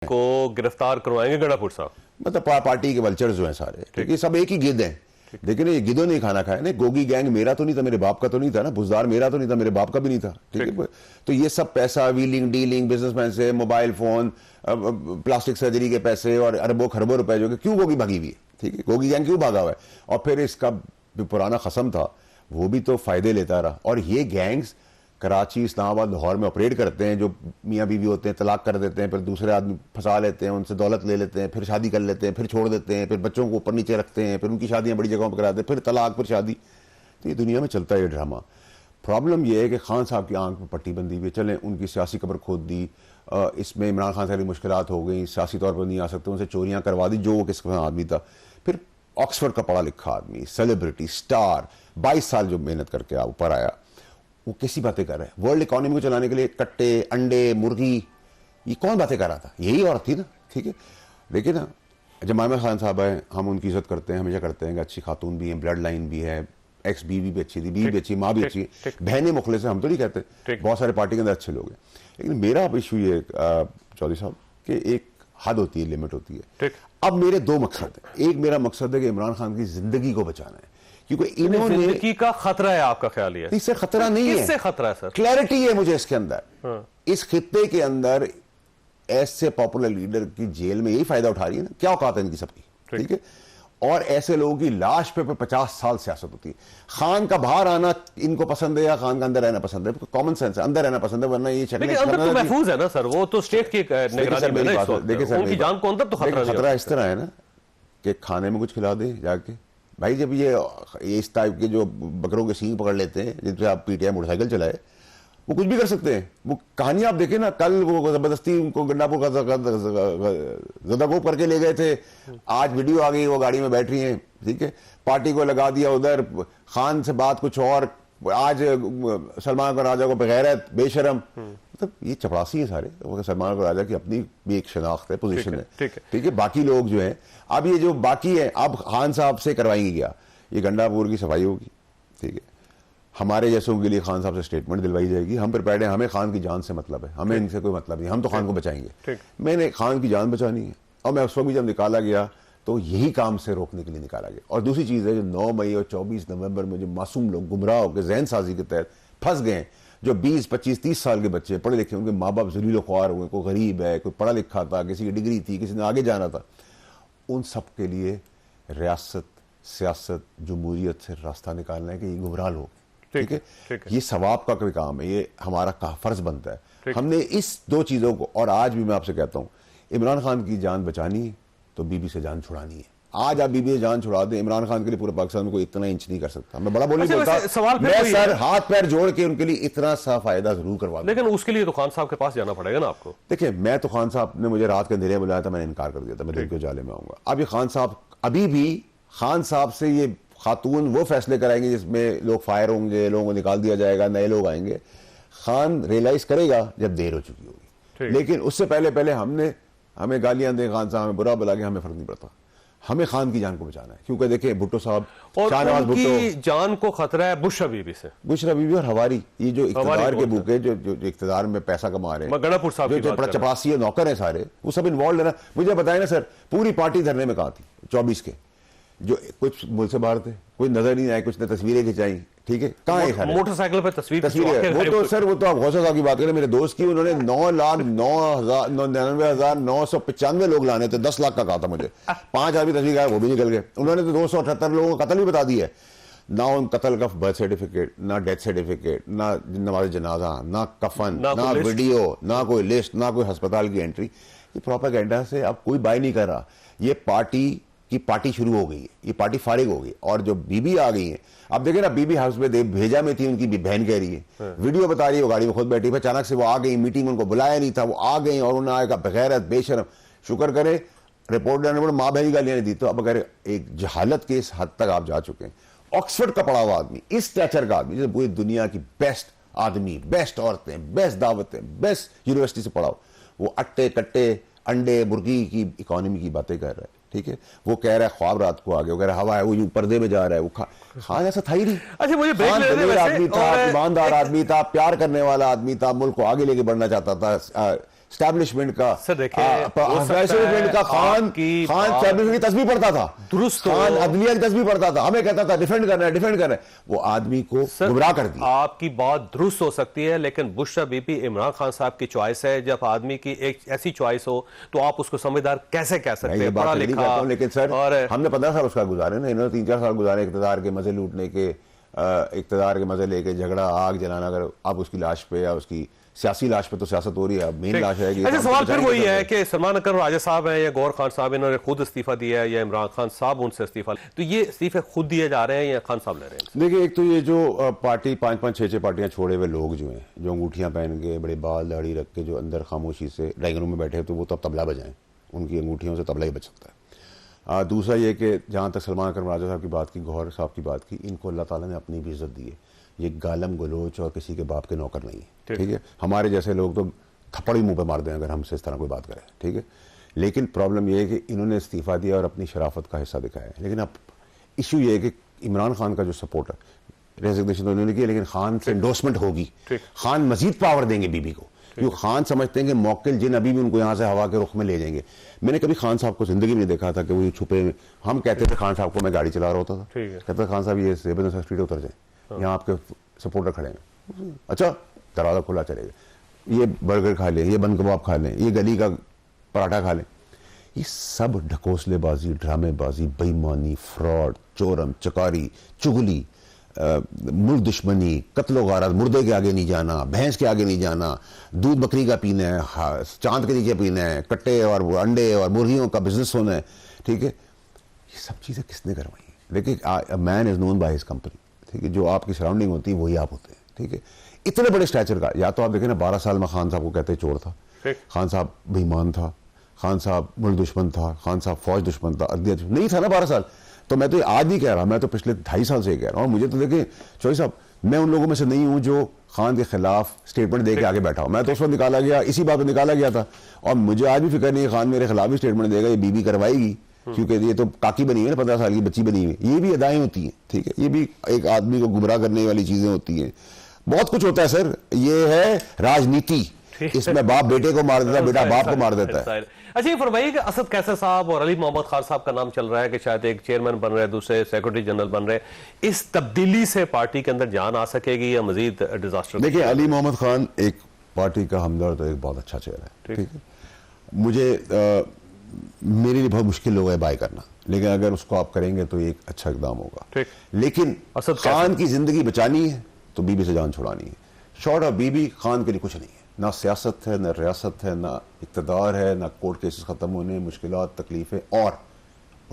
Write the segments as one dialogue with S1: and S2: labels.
S1: को गिरफ्तार करवाएंगे गणापुर साहब?
S2: मतलब पार्टी के वल्चर्स जो हैं सारे, ठीक है, सब एक ही गिद्ध हैं। लेकिन ये गिद्धों ने खाना खाया ना। गोगी गैंग मेरा तो नहीं था, मेरे बाप का तो नहीं था ना। बुजदार मेरा तो नहीं था, मेरे बाप का भी नहीं था, ठीक है। तो ये सब पैसा व्हीलिंग डीलिंग बिजनेसमैन से, मोबाइल फोन, प्लास्टिक सर्जरी के पैसे और अरबों खरबों रुपए जो कि क्यों गोगी भागी हुई है, ठीक है। गोगी गैंग क्यों भागा हुआ है? और फिर इसका जो पुराना खसम था वो भी तो फायदे लेता रहा। और ये गैंग्स कराची, इस्लामाबाद, लाहौर में ऑपरेट करते हैं। जो मियाँ बीवी होते हैं तलाक कर देते हैं, फिर दूसरे आदमी फंसा लेते हैं, उनसे दौलत ले लेते हैं, फिर शादी कर लेते हैं, फिर छोड़ देते हैं, फिर बच्चों को ऊपर नीचे रखते हैं, फिर उनकी शादियाँ बड़ी जगहों पर कराते हैं, फिर तलाक, फिर शादी। तो ये दुनिया में चलता है ये ड्रामा। प्रॉब्लम ये है कि खान साहब की आंख में पट्टी बंदी हुई, चलें उनकी सियासी कब्र खोद दी, इसमें इमरान खान साहब की मुश्किलात हो गई, सियासी तौर पर नहीं आ सकते, उनसे चोरियाँ करवा दी, जो वो किस आदमी था। फिर ऑक्सफोर्ड का पढ़ा लिखा आदमी, सेलिब्रिटी, स्टार, 22 साल जो मेहनत करके ऊपर आया, वो कैसी बातें कर रहे हैं? वर्ल्ड इकोनॉमी को चलाने के लिए कट्टे, अंडे, मुर्गी, ये कौन बातें कर रहा था? यही औरत थी ना, ठीक है। लेकिन ना जमाइमा खान साहब है, हम उनकी इज्जत करते हैं, हमेशा करते हैं कि अच्छी खातून भी है, ब्लड लाइन भी है, एक्स बीवी भी अच्छी थी, बीवी भी अच्छी, माँ भी अच्छी है, बहनें मुखलिस है, हम तो नहीं कहते, बहुत सारे पार्टी के अंदर अच्छे लोग हैं। लेकिन मेरा अब इशू ये चौधरी साहब कि एक हद होती है, लिमिट होती है। अब मेरे दो मकसद है। एक मेरा मकसद है कि इमरान खान की जिंदगी को बचाना है, क्योंकि इन्होंने
S1: जिंदगी का खतरा है, आपका ख्याल है?
S2: इससे खतरा नहीं है।
S1: किससे खतरा है सर? क्लैरिटी
S2: है मुझे इसके अंदर। इस खित्ते के अंदर ऐसे पॉपुलर लीडर की जेल में यही फायदा उठा रही है ना, क्या औकात है इनकी सबकी, ठीक है। और ऐसे लोगों की लाश पे 50 साल सियासत होती है। खान का बाहर आना इनको पसंद है या खान का अंदर रहना पसंद है? कॉमन सेंस है, अंदर रहना पसंद है, वरना ये
S1: अंदर तो महफूज है ना सर, वो तो स्टेट की निगरानी में है।
S2: देखिए सर,
S1: उनकी जान को अंदर तो
S2: खतरा इस तरह है ना कि खाने में कुछ खिला दे जाके भाई। जब ये इस टाइप के जो बकरों के सींग पकड़ लेते हैं, जिनसे आप पीटीआई मोटरसाइकिल चलाए, वो कुछ भी कर सकते हैं। वो कहानी आप देखें ना, कल वो जबरदस्ती उनको गंडापुर का ज़दागोब करके ले गए थे, आज वीडियो आ गई, वो गाड़ी में बैठ रही हैं, ठीक है। पार्टी को लगा दिया उधर, खान से बात कुछ और, आज सलमान को राजा को बगैरत, बेशरम। मतलब ये चपरासी है सारे। सलमान को राजा की अपनी भी एक शनाख्त है, पोजीशन है, ठीक है। बाकी लोग जो हैं, अब ये जो बाकी है, अब खान साहब से करवाएंगे क्या? ये गंडापुर की सफाई होगी, ठीक है। हमारे जैसों के लिए खान साहब से स्टेटमेंट दिलवाई जाएगी, हम प्रिपेयर्ड हैं, हमें खान की जान से मतलब है, हमें इनसे कोई मतलब नहीं, हम तो खान को बचाएंगे। मैंने खान की जान बचानी है, और मैं उस वक्त भी जब निकाला गया तो यही काम से रोकने के लिए निकाला गया। और दूसरी चीज़ है, जो 9 मई और 24 नवंबर में जो मासूम लोग गुमराह होकर जहन साजी के तहत फंस गए, जो 20, 25, 30 साल के बच्चे पढ़े लिखे, उनके माँ बाप जलील ख्वार हुए, कोई गरीब है, कोई पढ़ा लिखा था, किसी की डिग्री थी, किसी ने आगे जाना था, उन सब के लिए रियासत, सियासत, जमहूरियत से रास्ता निकालना है कि ये गुमराह लोग, ठीक है। ये सवाब का कोई काम है, ये हमारा फर्ज बनता है। हमने इस दो चीज़ों को, और आज भी मैं आपसे कहता हूँ, इमरान खान की जान बचानी है तो बीबी से जान छुड़ानी है। आज आप बीबी से जान छुड़ा दें, इमरान खान के लिए पूरे पाकिस्तान में कोई इतना इंच नहीं कर सकता। मैं बड़ा बोलने बोलता, मैं सर हाथ पैर जोड़ के उनके लिए इतना सा फायदा जरूर करवा दूं।
S1: लेकिन उसके लिए तो खान साहब के पास जाना पड़ेगा ना आपको।
S2: देखिए, मैं तो खान साहब ने मुझे रात के अंधेरे बुलाया था, मैंने इनकार कर दिया था, मैं दिन के उजाले में आऊंगा। अब ये खान साहब अभी भी खान साहब से ये खातून वो फैसले कराएंगे जिसमें लोग फायर होंगे, लोगों को निकाल दिया जाएगा, नए लोग आएंगे। खान रियलाइज करेगा जब देर हो चुकी होगी। लेकिन उससे पहले हमें गालियां दें खान साहब, हमें बुरा बुला के, हमें फर्क नहीं पड़ता। हमें खान की जान को बचाना है, क्योंकि देखिए भुट्टो साहब
S1: और उनकी जान को खतरा है बुश रबीबी से,
S2: बुश रबीबी और हवारी, ये जो इख्तिदार के भूखे, जो इख्तिदार में पैसा कमा रहे हैं,
S1: गणापुर साहब
S2: जो चपरासी नौकर है सारे, वो सब इन्वॉल्व है ना। मुझे बताए ना सर, पूरी पार्टी धरने में कहाँ थी 24 के? जो कुछ मुल्क से बाहर थे, कोई नजर नहीं आए, कुछ ने तस्वीरें खिंचाई, ठीक है। कहाँ है?
S1: मोटरसाइकिल पर तस्वीर
S2: वो तो सर, वो तो आप गौसा साहब की बात करें, मेरे दोस्त की, उन्होंने 9,99,995 लोग लाने थे, 10 लाख का कहा था मुझे, 5 आदमी तस्वीर आया, वो भी निकल गए। उन्होंने तो 278 लोगों का कत्ल भी बता दिया है। ना उन कत्ल का बर्थ सर्टिफिकेट, ना डेथ सर्टिफिकेट, ना नमाज जनाजा, ना कफन, ना वीडियो, ना कोई लिस्ट, ना कोई अस्पताल की एंट्री। ये प्रोपेगेंडा से अब कोई बाय नहीं कर रहा। ये पार्टी शुरू हो गई है, ये पार्टी फारिग हो गई। और जो बीबी आ गई है, अब देखें ना, बीबी हाउस में भेजा में थी, उनकी बहन कह रही है, वीडियो बता रही है, वो गाड़ी में खुद बैठी है, अचानक से वो आ गई, मीटिंग उनको बुलाया नहीं था, वो आ गई और उन्होंने आएगा बगैरत, बेशरम। शुक्र करे रिपोर्ट देने पर माँ बहन गालियां नहीं दी। तो अब अगर एक जहालत के इस हद तक आप जा चुके हैं, ऑक्सफोर्ड का पढ़ा हुआ आदमी, इस स्टैचर का आदमी, पूरी दुनिया की बेस्ट आदमी, बेस्ट औरतें, बेस्ट दावतें, बेस्ट यूनिवर्सिटी से पढ़ा हो, वो अट्टे कट्टे, अंडे, मुर्गी की इकोनॉमी की बातें कर रहा है, ठीक है। वो कह रहा है ख्वाब रात को आ गया, वो कह रहा है हवा है, वो यूं पर्दे में जा रहा है। वो खान ऐसा था ही नहीं।
S1: अच्छा, मुझे
S2: आदमी था, ईमानदार आदमी था, प्यार करने वाला आदमी था, मुल्क को आगे लेके बढ़ना चाहता था, स्टैब्लिशमेंट का,
S1: सर देखिए,
S2: एस्टैब्लिशमेंट का खान स्टैब्लिशमेंट की तस्वीर पढ़ता था,
S1: दुरुस्त
S2: खान अदलिया की तस्वीर पढ़ता था, हमें कहता था डिफेंड करना है, वो आदमी को गुमराह कर दिया।
S1: आपकी बात दुरुस्त हो सकती है, लेकिन बुशरा बीबी इमरान खान साहब की चॉइस है। जब आदमी की एक ऐसी चॉइस हो तो आप उसको समझदार कैसे कह सकते हैं? पढ़ा लिखा,
S2: लेकिन सर
S1: और
S2: हमने 15 साल उसका गुजारे ना, इन्होंने 3-4 साल गुजारे इक़्तिदार के मजे लूटने के, इक़्तिदार के मजे लेके झगड़ा, आग जलाना। अगर आप उसकी लाश पे या उसकी सियासी लाश पे तो सियासत हो रही है, अब मेन लाश है।
S1: अच्छा, सवाल फिर वही है कि सलमान अकरम राजा साहब हैं या गौर खान साहब, इन्होंने खुद इस्तीफा दिया है या इमरान खान साहब उनसे इस्तीफा, तो ये इस्तीफे खुद दिए जा रहे हैं या खान साहब ले रहे हैं?
S2: देखिए, एक तो ये जो पार्टी 5-5, 6-6 पार्टियां छोड़े हुए लोग जो हैं, जो अंगूठियां पहन के बड़े बाल दाढ़ी रख के जो अंदर खामोशी से ड्राइंग रूम में बैठे, तो वो तो अब तबला बजाएं, उनकी अंगूठियों से तबला ही बच सकता है। दूसरा ये कि जहाँ तक सलमान अकरम राजा साहब की बात की, गौहर साहब की बात की, इनको अल्लाह ताला ने अपनी भी इज्जत दी है। ये गालम गलोच और किसी के बाप के नौकर नहीं है, ठीक है। हमारे जैसे लोग तो थप्पड़ ही मुंह पे मार दें अगर हमसे इस तरह कोई बात करे, ठीक है। लेकिन प्रॉब्लम ये है कि इन्होंने इस्तीफा दिया और अपनी शराफत का हिस्सा दिखाया है। लेकिन अब इशू ये है कि इमरान खान का जो सपोर्ट है, रेजिग्नेशन तो उन्होंने की, लेकिन खान से एंडोर्समेंट होगी, खान मजीद पावर देंगे बीबी को, क्योंकि खान समझते हैं कि मौकिल जिन अभी भी उनको यहाँ से हवा के रुख में ले जाएंगे। मैंने कभी खान साहब को जिंदगी में नहीं देखा था कि वो छुपे, हम कहते थे खान साहब को, मैं गाड़ी चला रहा होता था, कहता खान साहब ये जेबन स्ट्रीट उतर जाए, यहाँ आपके सपोर्टर खड़े हैं, अच्छा दरवाजा खुला चलेगा, ये बर्गर खा लें, ये बन कबाब खा लें, ये गली का पराठा खा लें। ये सब ढकोसलेबाजी, ड्रामेबाजी, बेईमानी, फ्रॉड, चोरम चकारी, चुगली, मुल्क दुश्मनी, कत्लो गारत, मुर्दे के आगे नहीं जाना, भैंस के आगे नहीं जाना, दूध बकरी का पीना है, चांद के नीचे पीना है, कट्टे और अंडे और मुर्गियों का बिजनेस होना है, ठीक है। ये सब चीज़ें किसने करवाई? देखिए, man is known by his company, ठीक है। जो आपकी सराउंडिंग होती है वही आप होते हैं, ठीक है। इतने बड़े स्टैचर का, या तो आप देखें ना, 12 साल में खान साहब को कहते चोर था, खान साहब बेईमान था, खान साहब मुल्क दुश्मन था, खान साहब फौज दुश्मन था, अदलिया नहीं था ना 12 साल। तो मैं तो आज नहीं कह रहा, मैं तो पिछले 2.5 साल से कह रहा हूँ। मुझे तो देखें चौधरी साहब, मैं उन लोगों में से नहीं हूँ जो खान के खिलाफ स्टेटमेंट दे के आगे बैठा हूँ। मैं तो उस वक्त निकाला गया, इसी बात पर निकाला गया था, और मुझे आज भी फिक्र नहीं है खान मेरे खिलाफ भी स्टेटमेंट देगा, ये बीबी करवाएगी, क्योंकि ये तो काकी बनी है ना, 15 साल की बच्ची बनी हुई। ये भी अदाएं होती हैं, ठीक है। ये भी एक आदमी को गुमराह करने वाली चीजें होती हैं। बहुत कुछ होता है सर, ये है राजनीति, इसमें बाप बेटे को मार देता है, बेटा बाप को मार देता है।
S1: अच्छा, ये फरमाइए कि असद कैसर साहब और अली मोहम्मद खान साहब का नाम चल रहा है कि शायद एक चेयरमैन बन रहे हैं, दूसरे सेक्रेटरी जनरल बन रहे हैं। इस तब्दीली से पार्टी के अंदर जान आ सकेगी या मजीद डिजास्टर?
S2: देखिए, अली मोहम्मद खान एक पार्टी का हमदर्द, एक बहुत अच्छा चेहरा है, ठीक है। मुझे मेरे लिए बहुत मुश्किल होगा बाय करना, लेकिन अगर उसको आप करेंगे तो एक अच्छा इकदाम होगा। लेकिन खान की जिंदगी बचानी है तो बीबी से जान छुड़ानी है। शॉर्ट ऑफ बीबी खान के लिए कुछ नहीं है, ना सियासत है, ना रियासत है, ना इक़्तिदार है, ना कोर्ट केसेस खत्म होने, मुश्किलात, तकलीफें, और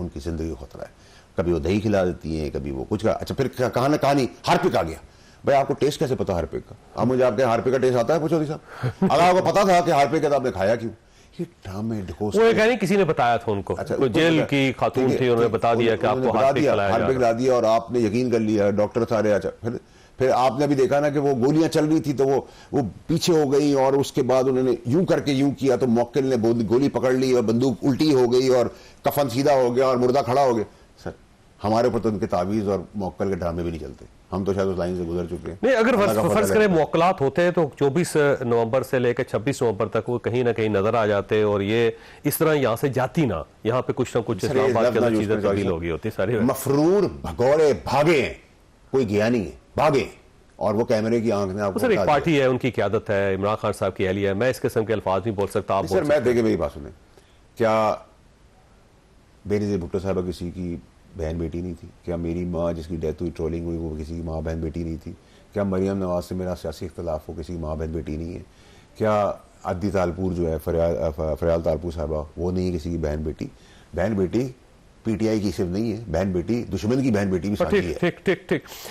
S2: उनकी जिंदगी को खतरा है। कभी वो दही खिला देती हैं, कभी वो कुछ। अच्छा, फिर कहा ना कहानी हार्पिक आ गया। भाई, आपको टेस्ट कैसे पता हार्पिक का? आप मुझे आपके हार्पिक का टेस्ट आता है? पूछो साहब, अगर आपको पता था कि हार्पिक का, तो आपने खाया क्यों? ये ड्रामे ढकोस, वो
S1: कह नहीं, किसी ने बताया था उनको। अच्छा, जेल की खातून थी, उन्होंने बता दिया कि आपको
S2: हार्पिक ला दिया और आपने यकीन कर लिया, डॉक्टर सारे। अच्छा, फिर आपने भी देखा ना कि वो गोलियां चल रही थी तो वो पीछे हो गई, और उसके बाद उन्होंने यूं करके यूं किया तो मौक्किल ने गोली पकड़ ली और बंदूक उल्टी हो गई और कफन सीधा हो गया और मुर्दा खड़ा हो गया। सर, हमारे ऊपर तो उनके तावीज और मौक्किल के ड्रामे भी नहीं चलते, हम तो शायद उस लाइन से गुजर चुके हैं।
S1: नहीं, अगर फर्ज करें मौक्कलात होते हैं तो 24 नवंबर से लेकर 26 नवंबर तक वो कहीं ना कहीं नजर आ जाते, और ये इस तरह यहाँ से जाती ना, यहाँ पे कुछ ना कुछ इस्लामाबाद के अंदर चीजें तब्दील होगी होती सारी।
S2: मफरूर भगौड़े भागे हैं, कोई गया नहीं है, भागे, और वो कैमरे की आंख ने आपको।
S1: सर, एक पार्टी है, उनकी क़यादत है, इमरान खान साहब की अहलिया है, मैं इस किस्म के अल्फाज नहीं बोल सकता। आप
S2: सर, मैं देखे मेरी बात सुने, क्या बेनज़ीर भुट्टो साहब किसी की बहन बेटी नहीं थी? क्या मेरी माँ जिसकी डेथ हुई, ट्रोलिंग हुई, वो किसी की माँ बहन बेटी नहीं थी? क्या मरियम नवाज से मेरा सियासी इख्तलाफ हो, किसी की माँ बहन बेटी नहीं है? क्या आदि तालपुर जो है, फरियाल तालपुर साहबा, वो नहीं है किसी की बहन बेटी? बहन बेटी पीटीआई की सिर्फ नहीं है, बहन बेटी दुश्मन की बहन बेटी भी साथी है।
S1: ठीक ठीक ठीक।